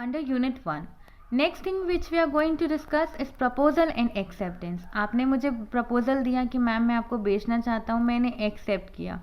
Under Unit 1, next thing which we are going to discuss is proposal and acceptance. आपने मुझे proposal दिया कि ma'am मैं आपको बेचना चाहता हूँ, मैंने एक्सेप्ट किया.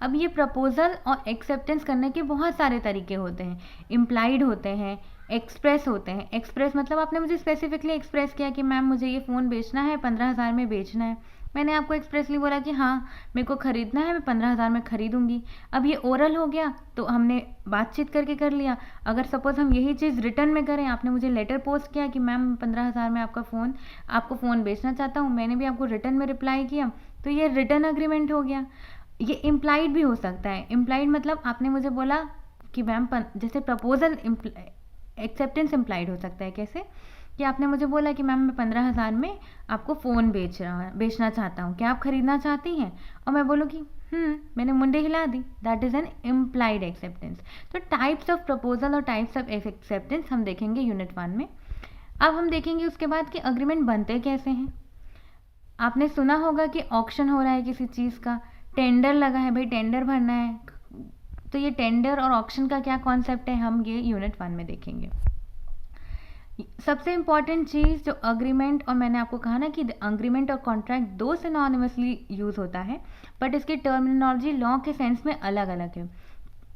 अब ये प्रपोजल और एक्सेप्टेंस करने के बहुत सारे तरीके होते हैं. इम्प्लाइड होते हैं, एक्सप्रेस होते हैं. एक्सप्रेस मतलब आपने मुझे स्पेसिफिकली एक्सप्रेस किया कि मैम मुझे ये फ़ोन बेचना है, 15,000 में बेचना है. मैंने आपको एक्सप्रेसली बोला कि हाँ मेरे को ख़रीदना है, मैं 15,000 में ख़रीदूँगी. अब ये ओरल हो गया तो हमने बातचीत करके कर लिया. अगर सपोज़ हम यही चीज़ रिटर्न में करें, आपने मुझे लेटर पोस्ट किया कि मैम 15,000 में आपको फ़ोन बेचना चाहता हूँ, मैंने भी आपको रिटर्न में रिप्लाई किया, तो ये रिटर्न अग्रीमेंट हो गया. ये इम्प्लाइड भी हो सकता है. इम्प्लाइड मतलब आपने मुझे बोला कि मैम जैसे प्रपोजल एक्सेप्टेंस इम्प्लाइड हो सकता है. कैसे कि आपने मुझे बोला कि मैम मैं 15,000 में आपको फ़ोन बेचना चाहता हूँ, क्या आप ख़रीदना चाहती हैं? और मैं बोलूँ कि मैंने मुंडे हिला दी. That is an implied acceptance. तो टाइप्स ऑफ प्रपोजल और टाइप्स ऑफ एक्सेप्टेंस हम देखेंगे यूनिट 1 में. अब हम देखेंगे उसके बाद कि अग्रीमेंट बनते कैसे हैं. आपने सुना होगा कि ऑक्शन हो रहा है किसी चीज़ का, टेंडर लगा है, भाई टेंडर भरना है. तो ये टेंडर और ऑक्शन का क्या कॉन्सेप्ट है, हम ये यूनिट 1 में देखेंगे. सबसे इम्पॉर्टेंट चीज़ जो अग्रीमेंट, और मैंने आपको कहा ना कि अग्रीमेंट और कॉन्ट्रैक्ट दो सिनोनिमसली यूज़ होता है, बट इसकी टर्मिनोलॉजी लॉ के सेंस में अलग अलग है.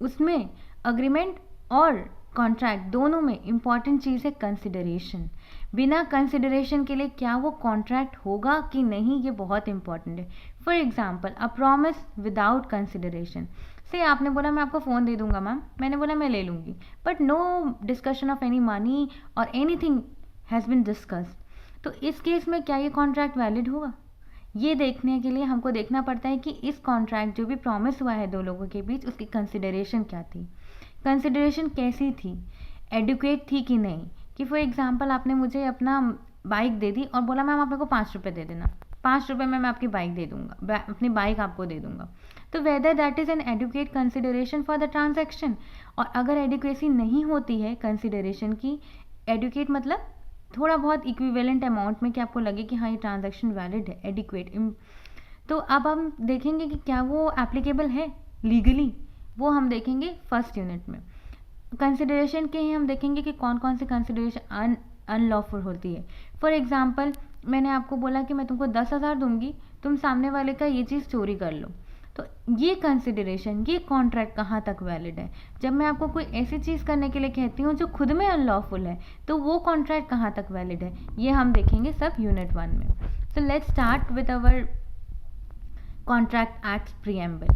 उसमें अग्रीमेंट और कॉन्ट्रैक्ट दोनों में इम्पॉर्टेंट चीज़ है कंसिडरेशन. बिना कंसिडरेशन के लिए क्या वो कॉन्ट्रैक्ट होगा कि नहीं, ये बहुत इंपॉर्टेंट है. For example a promise without consideration. से आपने बोला मैं आपको फ़ोन दे दूंगा मैम, मैंने बोला मैं ले लूँगी, but no discussion of any money और एनीथिंग हैज़ बिन डिस्कस्ड. तो इस केस में क्या ये कॉन्ट्रैक्ट वैलिड होगा? ये देखने के लिए हमको देखना पड़ता है कि इस कॉन्ट्रैक्ट जो भी प्रॉमिस हुआ है दो लोगों के बीच, उसकी कंसिडरेशन क्या थी, कंसिडरेशन कैसी थी, एडुकेट थी कि नहीं. कि फॉर एग्जांपल आपने मुझे अपना बाइक दे दी और बोला मैम आप मेरे को 5 रुपये दे देना, 5 रुपये में मैं आपकी बाइक दे दूँगा, अपनी बाइक आपको दे दूँगा. तो whether that is an adequate consideration for the transaction. और अगर एडुकेसी नहीं होती है कंसिडरेशन की, एडुकेट मतलब थोड़ा बहुत इक्विवेलेंट अमाउंट में कि आपको लगे कि हाँ ये ट्रांजैक्शन वैलिड है, एडिक्वेट, तो अब हम देखेंगे कि क्या वो एप्लीकेबल है लीगली, वो हम देखेंगे फर्स्ट यूनिट में. कंसिडरेशन के ही हम देखेंगे कि कौन कौन सी कंसिडरेशन अनलॉफुल होती है. फॉर एग्जांपल मैंने आपको बोला कि मैं तुमको 10,000 दूंगी, तुम सामने वाले का ये चीज़ चोरी कर लो. तो ये कंसिडरेशन, ये कॉन्ट्रैक्ट कहाँ तक वैलिड है. जब मैं आपको कोई ऐसी चीज़ करने के लिए कहती हूँ जो खुद में अनलॉफुल है, तो वो कॉन्ट्रैक्ट कहाँ तक वैलिड है, ये हम देखेंगे सब यूनिट 1 में. So let's start with our contract act preamble.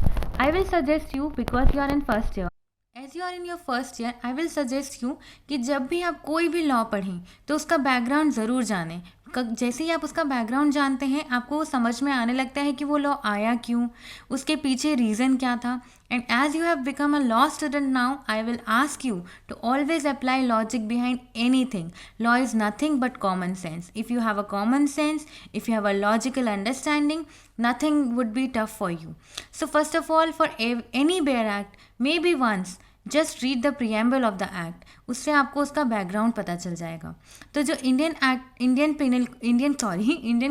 I will suggest you, because you are in first year, as you are in your first year, I will suggest you कि जब भी आप कोई भी लॉ पढ़ें तो उसका बैकग्राउंड ज़रूर जानें. जैसे ही आप उसका बैकग्राउंड जानते हैं, आपको वो समझ में आने लगता है कि वो लॉ आया क्यों, उसके पीछे रीज़न क्या था. And as you have become a law student now, I will ask you to always apply logic behind anything. Law is nothing but common sense. If you have a common sense, if you have a logical understanding, nothing would be tough for you. So first of all, for any bare act, maybe once just read the preamble of the act. उससे आपको उसका background पता चल जाएगा. तो जो Indian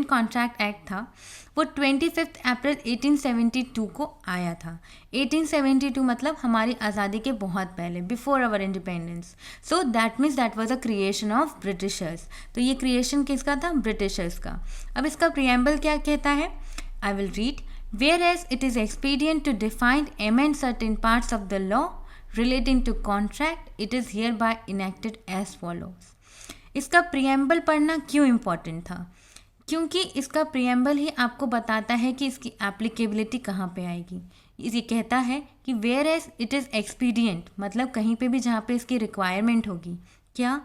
contract act था, वो 25 अप्रैल 1872 को आया था. 1872 मतलब हमारी आज़ादी के बहुत पहले, before our independence. So that means that was a creation of Britishers. तो ये क्रिएशन किसका था? ब्रिटिशर्स का. अब इसका प्रिएम्बल क्या कहता है? I will read. Whereas it is expedient to define, amend certain parts of the law relating to contract, it is hereby enacted as follows. इसका प्रियम्बल पढ़ना क्यों इम्पॉर्टेंट था? क्योंकि इसका प्रियम्बल ही आपको बताता है कि इसकी एप्लीकेबिलिटी कहाँ पे आएगी. ये कहता है कि whereas it is expedient मतलब कहीं पे भी जहाँ पे इसकी रिक्वायरमेंट होगी, क्या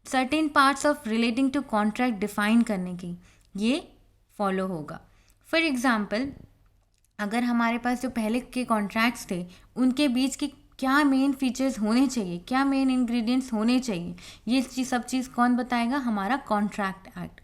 certain parts of relating to contract define करने की, ये फॉलो होगा. फॉर एग्ज़ाम्पल अगर हमारे पास जो पहले के कॉन्ट्रैक्ट्स थे, उनके बीच की क्या मेन फीचर्स होने चाहिए, क्या मेन इंग्रेडिएंट्स होने चाहिए, ये सब चीज़ कौन बताएगा? हमारा कॉन्ट्रैक्ट एक्ट.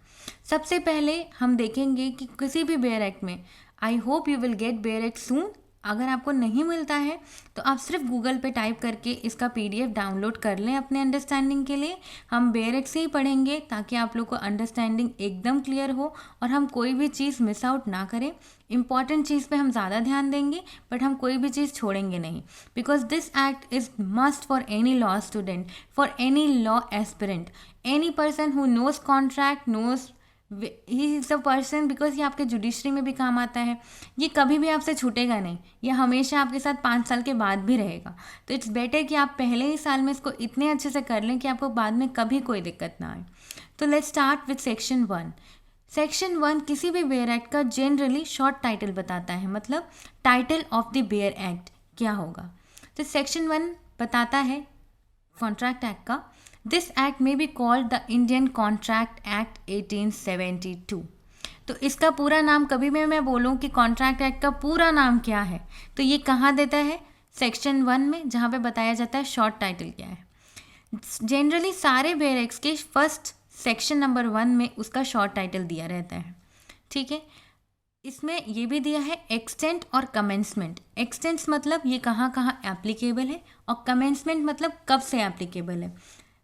सबसे पहले हम देखेंगे कि किसी भी बेयर एक्ट में, I hope you will get bare act soon. अगर आपको नहीं मिलता है तो आप सिर्फ गूगल पे टाइप करके इसका PDF डाउनलोड कर लें अपने अंडरस्टैंडिंग के लिए। हम बेयरएक्स से ही पढ़ेंगे ताकि आप लोग को अंडरस्टैंडिंग एकदम क्लियर हो और हम कोई भी चीज़ मिस आउट ना करें। इंपॉर्टेंट चीज़ पे हम ज़्यादा ध्यान देंगे बट हम कोई भी चीज़ छोड़ेंगे नहीं, because this act is must for any law student, for any law aspirant, any person who knows contract knows he is the person, because ये आपके जुडिशरी में भी काम आता है। ये कभी भी आपसे छूटेगा नहीं, ये हमेशा आपके साथ 5 साल के बाद भी रहेगा। तो इट्स बेटर कि आप पहले ही साल में इसको इतने अच्छे से कर लें कि आपको बाद में कभी कोई दिक्कत ना आए। तो let's start with section 1। Section 1 किसी भी बेयर एक्ट का जनरली शॉर्ट टाइटल बताता है, मतलब title of the bare act क्या होगा। तो सेक्शन 1 बताता है कॉन्ट्रैक्ट एक्ट का, दिस एक्ट में be called the Indian contract act 1872। तो इसका पूरा नाम, कभी भी मैं बोलूँ कि कॉन्ट्रैक्ट एक्ट का पूरा नाम क्या है तो ये कहाँ देता है, सेक्शन 1 में, जहाँ पे बताया जाता है शॉर्ट टाइटल क्या है। जनरली सारे बेयर एक्ट्स के फर्स्ट सेक्शन नंबर 1 में उसका शॉर्ट टाइटल दिया रहता है, ठीक है। इसमें ये भी दिया है एक्सटेंट और कमेंसमेंट। एक्सटेंट मतलब ये कहाँ कहाँ एप्लीकेबल है और कमेंसमेंट मतलब कब से एप्लीकेबल है।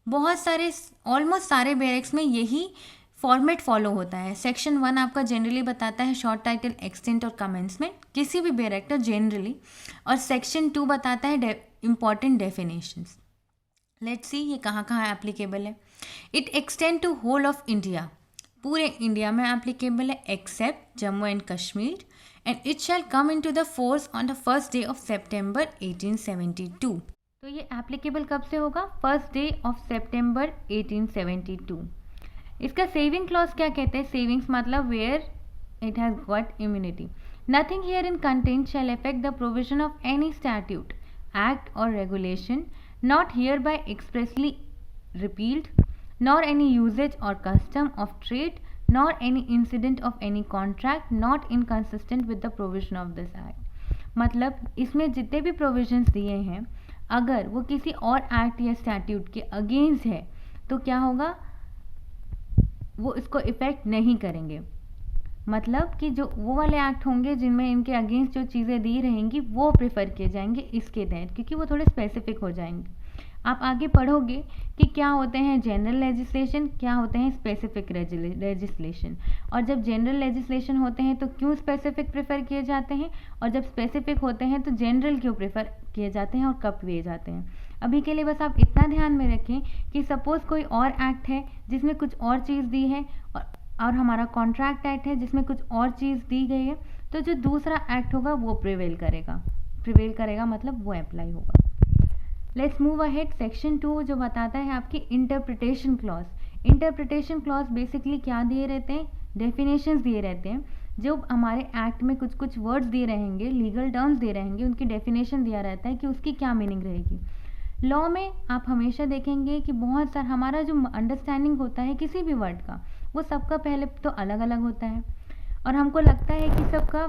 बहुत सारे, ऑलमोस्ट सारे बेयर एक्ट्स में यही फॉर्मेट फॉलो होता है। सेक्शन 1 आपका जनरली बताता है शॉर्ट टाइटल, एक्सटेंट और कमेंसमेंट किसी भी बेयर एक्ट का जनरली, और सेक्शन 2 बताता है इंपॉर्टेंट डेफिनेशंस। लेट्स सी ये कहाँ कहाँ एप्लीकेबल है। It extend to whole of India, पूरे इंडिया में एप्लीकेबल है except Jammu and Kashmir, and it shall come into the force on the first day of September 1872। तो ये एप्लीकेबल कब से होगा, फर्स्ट डे ऑफ सेप्टेम्बर 1872। इसका सेविंग क्लॉज क्या कहते हैं, सेविंग्स मतलब where it has got immunity. Nothing herein content shall affect the provision of any statute, act और regulation not hereby expressly repealed, nor any usage or custom of trade, nor any incident of any contract not inconsistent with the provision of this act। मतलब इसमें जितने भी provisions दिए हैं अगर वो किसी और एक्ट या स्टैट्यूट के अगेंस्ट है तो क्या होगा, वो इसको इफेक्ट नहीं करेंगे। मतलब कि जो वो वाले एक्ट होंगे जिनमें इनके अगेंस्ट जो चीज़ें दी रहेंगी वो प्रेफर किए जाएंगे इसके तहत, क्योंकि वो थोड़े स्पेसिफिक हो जाएंगे। आप आगे पढ़ोगे कि क्या होते हैं जनरल लेजिस्लेशन, क्या होते हैं स्पेसिफिक लेजिस्लेशन, और जब जनरल लेजिस्लेशन होते हैं तो क्यों स्पेसिफिक प्रेफर किए जाते हैं, और जब स्पेसिफिक होते हैं तो जनरल क्यों प्रेफर किए जाते हैं और कब किए जाते हैं। अभी के लिए बस आप इतना ध्यान में रखें कि सपोज़ कोई और एक्ट है जिसमें कुछ और चीज़ दी है और हमारा कॉन्ट्रैक्ट एक्ट है जिसमें कुछ और चीज़ दी गई है, तो जो दूसरा एक्ट होगा वो प्रिवेल करेगा मतलब वो अप्लाई होगा। Let's move ahead. सेक्शन 2 जो बताता है आपकी interpretation clause. Interpretation clause basically क्या दिए रहते हैं, डेफिनेशंस दिए रहते हैं। जो हमारे एक्ट में कुछ कुछ वर्ड्स दिए रहेंगे, लीगल टर्म्स दिए रहेंगे, उनकी डेफिनेशन दिया रहता है कि उसकी क्या मीनिंग रहेगी। लॉ में आप हमेशा देखेंगे कि बहुत सारा हमारा जो अंडरस्टैंडिंग होता है किसी भी वर्ड का, वो सबका पहले तो अलग अलग होता है और हमको लगता है कि सबका,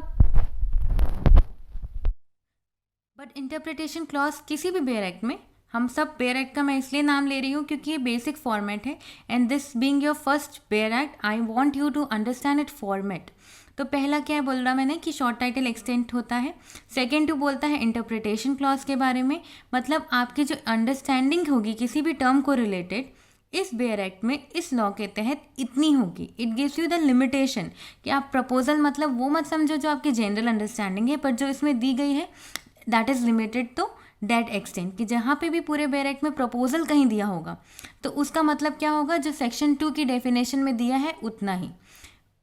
बट इंटरप्रिटेशन क्लॉज किसी भी बेयर एक्ट में, हम सब बेयर एक्ट का मैं इसलिए नाम ले रही हूँ क्योंकि ये बेसिक फॉर्मेट है, and this being your first bare act I want you to understand it format. तो पहला क्या है बोल रहा मैंने कि शॉर्ट टाइटल एक्सटेंट होता है। सेकेंड 2 बोलता है इंटरप्रिटेशन क्लॉज के बारे में, मतलब आपकी जो अंडरस्टैंडिंग होगी किसी भी टर्म को रिलेटेड इस बेयर एक्ट में, इस लॉ के तहत इतनी होगी। It gives you the limitation कि आप प्रपोजल मतलब वो मत समझो जो आपकी जनरल अंडरस्टैंडिंग है, पर जो इसमें दी गई है that is limited to that extent, कि जहाँ पे भी पूरे बेयर एक्ट में प्रपोजल कहीं दिया होगा तो उसका मतलब क्या होगा, जो सेक्शन 2 की डेफिनेशन में दिया है उतना ही।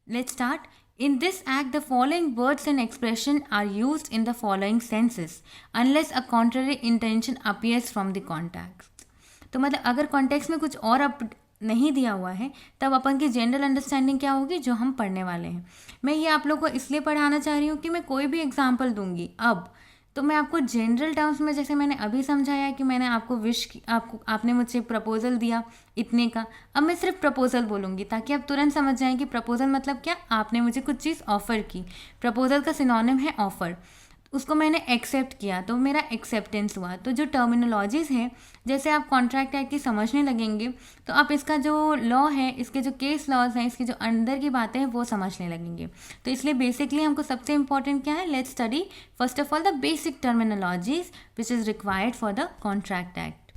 Let's start. In this act, the following words and expression are used in the following senses, unless a contrary intention appears from the context। तो मतलब अगर कॉन्टेक्स्ट में कुछ और नहीं दिया हुआ है तब अपन की जनरल अंडरस्टैंडिंग क्या होगी जो हम पढ़ने वाले हैं। मैं ये आप लोग को इसलिए पढ़ाना चाह रही हूँ कि मैं कोई भी एग्जाम्पल दूंगी अब तो मैं आपको जनरल टर्म्स में, जैसे मैंने अभी समझाया कि मैंने आपको आपने मुझसे प्रपोजल दिया इतने का, अब मैं सिर्फ प्रपोजल बोलूँगी ताकि आप तुरंत समझ जाएं कि प्रपोजल मतलब क्या, आपने मुझे कुछ चीज़ ऑफ़र की। प्रपोजल का सिनोनिम है ऑफ़र। उसको मैंने एक्सेप्ट किया तो मेरा एक्सेप्टेंस हुआ। तो जो टर्मिनोलॉजीज़ है, जैसे आप कॉन्ट्रैक्ट एक्ट की समझने लगेंगे तो आप इसका जो लॉ है, इसके जो केस लॉज हैं, इसके जो अंदर की बातें हैं वो समझने लगेंगे। तो इसलिए बेसिकली हमको सबसे इंपॉर्टेंट क्या है, let's study first of all the basic terminologies which is required for the contract act.